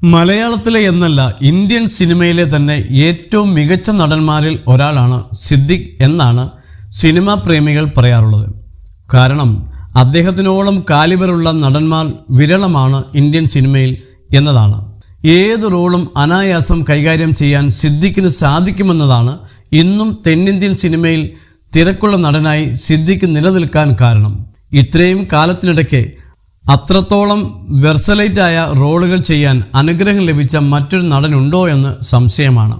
മലയാളത്തിലെ എന്നല്ല ഇന്ത്യൻ സിനിമയിലെ തന്നെ ഏറ്റവും മികച്ച നടന്മാരിൽ ഒരാളാണ് സിദ്ദിഖ് എന്നാണ് സിനിമാ പ്രേമികൾ പറയാറുള്ളത്. കാരണം അദ്ദേഹത്തിനോളം കാലിബറുള്ള നടന്മാർ വിരളമാണ് ഇന്ത്യൻ സിനിമയിൽ എന്നതാണ്. ഏത് റോളും അനായാസം കൈകാര്യം ചെയ്യാൻ സിദ്ദിഖിന് സാധിക്കുമെന്നതാണ് ഇന്നും തെന്നിന്ത്യൻ സിനിമയിൽ തിരക്കുള്ള നടനായി സിദ്ദിഖ് നിലനിൽക്കാൻ കാരണം. ഇത്രയും കാലത്തിനിടയ്ക്ക് അത്രത്തോളം വെർസലൈറ്റായ റോളുകൾ ചെയ്യാൻ അനുഗ്രഹം ലഭിച്ച മറ്റൊരു നടനുണ്ടോ എന്ന് സംശയമാണ്.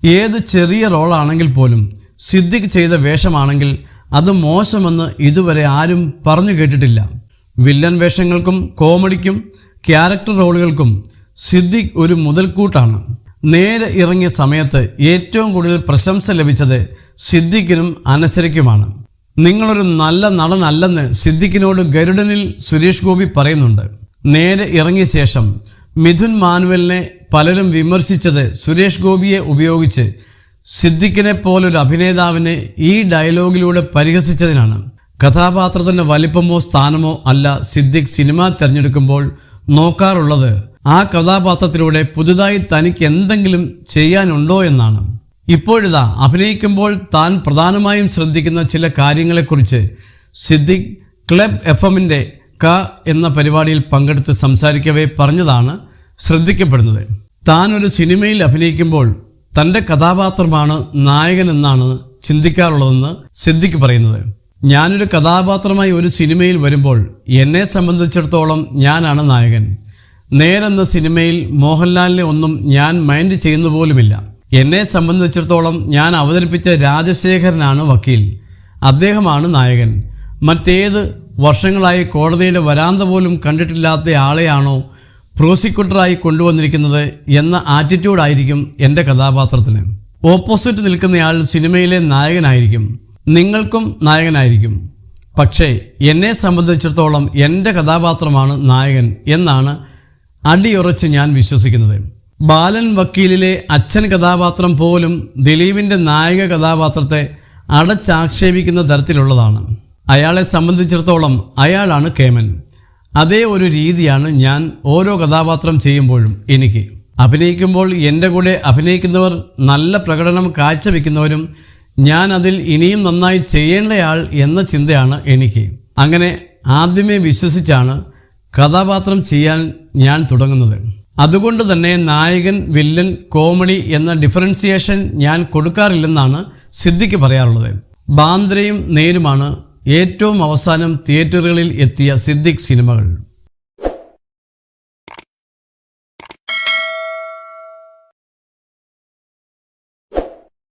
ഏത് ചെറിയ റോളാണെങ്കിൽ പോലും സിദ്ദിഖ് ചെയ്ത വേഷമാണെങ്കിൽ അത് മോശമെന്ന് ഇതുവരെ ആരും പറഞ്ഞു കേട്ടിട്ടില്ല. വില്ലൻ വേഷങ്ങൾക്കും കോമഡിക്കും ക്യാരക്ടർ റോളുകൾക്കും സിദ്ദിഖ് ഒരു മുതൽക്കൂട്ടാണ്. നേരെ ഇറങ്ങിയ സമയത്ത് ഏറ്റവും കൂടുതൽ പ്രശംസ ലഭിച്ചത് സിദ്ദിഖിനും അനശ്വരയ്ക്കുമാണ്. നിങ്ങളൊരു നല്ല നടനല്ലെന്ന് സിദ്ദിഖിനോട് ഗരുഡനിൽ സുരേഷ് ഗോപി പറയുന്നുണ്ട്. നേരെ ഇറങ്ങിയ ശേഷം മിഥുൻ മാനുവലിനെ പലരും വിമർശിച്ചത് സുരേഷ് ഗോപിയെ ഉപയോഗിച്ച് സിദ്ദിഖിനെ പോലൊരു അഭിനേതാവിനെ ഈ ഡയലോഗിലൂടെ പരിഹസിച്ചതിനാണ്. കഥാപാത്രത്തിൻ്റെ വലിപ്പമോ സ്ഥാനമോ അല്ല സിദ്ദിഖ് സിനിമ തിരഞ്ഞെടുക്കുമ്പോൾ നോക്കാറുള്ളത്, ആ കഥാപാത്രത്തിലൂടെ പുതുതായി തനിക്ക് എന്തെങ്കിലും ചെയ്യാനുണ്ടോ എന്നാണ്. ഇപ്പോഴിതാ അഭിനയിക്കുമ്പോൾ താൻ പ്രധാനമായും ശ്രദ്ധിക്കുന്ന ചില കാര്യങ്ങളെക്കുറിച്ച് സിദ്ദിഖ് ക്ലബ് FM-ന്റെ ക എന്ന പരിപാടിയിൽ പങ്കെടുത്ത് സംസാരിക്കവേ പറഞ്ഞതാണ് ശ്രദ്ധിക്കപ്പെടുന്നത്. താൻ ഒരു സിനിമയിൽ അഭിനയിക്കുമ്പോൾ തൻ്റെ കഥാപാത്രമാണ് നായകൻ എന്നാണ് ചിന്തിക്കാറുള്ളതെന്ന് സിദ്ദിഖ് പറയുന്നത്. ഞാനൊരു കഥാപാത്രമായി ഒരു സിനിമയിൽ വരുമ്പോൾ എന്നെ സംബന്ധിച്ചിടത്തോളം ഞാനാണ് നായകൻ. നേരെന്ന സിനിമയിൽ മോഹൻലാലിനെ ഒന്നും ഞാൻ മൈൻഡ് ചെയ്യുന്ന പോലുമില്ല. എന്നെ സംബന്ധിച്ചിടത്തോളം ഞാൻ അവതരിപ്പിച്ച രാജശേഖരനാണ് വക്കീൽ, അദ്ദേഹമാണ് നായകൻ. മറ്റേത് വർഷങ്ങളായി കോടതിയുടെ വരാന്ത പോലും കണ്ടിട്ടില്ലാത്ത ആളെയാണോ പ്രോസിക്യൂട്ടറായി കൊണ്ടുവന്നിരിക്കുന്നത് എന്ന ആറ്റിറ്റ്യൂഡായിരിക്കും എൻ്റെ കഥാപാത്രത്തിന്. ഓപ്പോസിറ്റ് നിൽക്കുന്നയാൾ സിനിമയിലെ നായകനായിരിക്കും, നിങ്ങൾക്കും നായകനായിരിക്കും. പക്ഷേ എന്നെ സംബന്ധിച്ചിടത്തോളം എൻ്റെ കഥാപാത്രമാണ് നായകൻ എന്നാണ് അടിയുറച്ച് ഞാൻ വിശ്വസിക്കുന്നത്. ബാലൻ വക്കീലിലെ അച്ഛൻ കഥാപാത്രം പോലും ദിലീപിൻ്റെ നായക കഥാപാത്രത്തെ അടച്ചാക്ഷേപിക്കുന്ന തരത്തിലുള്ളതാണ്. അയാളെ സംബന്ധിച്ചിടത്തോളം അയാളാണ് കേമൻ. അതേ ഒരു രീതിയാണ് ഞാൻ ഓരോ കഥാപാത്രം ചെയ്യുമ്പോഴും. എനിക്ക് അഭിനയിക്കുമ്പോൾ എൻ്റെ കൂടെ അഭിനയിക്കുന്നവർ നല്ല പ്രകടനം കാഴ്ചവെക്കുന്നവരും ഞാൻ അതിൽ ഇനിയും നന്നായി ചെയ്യേണ്ടയാൾ എന്ന ചിന്തയാണ് എനിക്ക്. അങ്ങനെ ആദ്യമേ വിശ്വസിച്ചാണ് കഥാപാത്രം ചെയ്യാൻ ഞാൻ തുടങ്ങുന്നത്. അതുകൊണ്ട് തന്നെ നായകൻ, വില്ലൻ, കോമഡി എന്ന ഡിഫറൻസിയേഷൻ ഞാൻ കൊടുക്കാറില്ലെന്നാണ് സിദ്ദിഖ് പറയാറുള്ളത്. ബാന്ദ്രയും നേരുമാണ് ഏറ്റവും അവസാനം തിയേറ്ററുകളിൽ എത്തിയ സിദ്ദിഖ് സിനിമകൾ.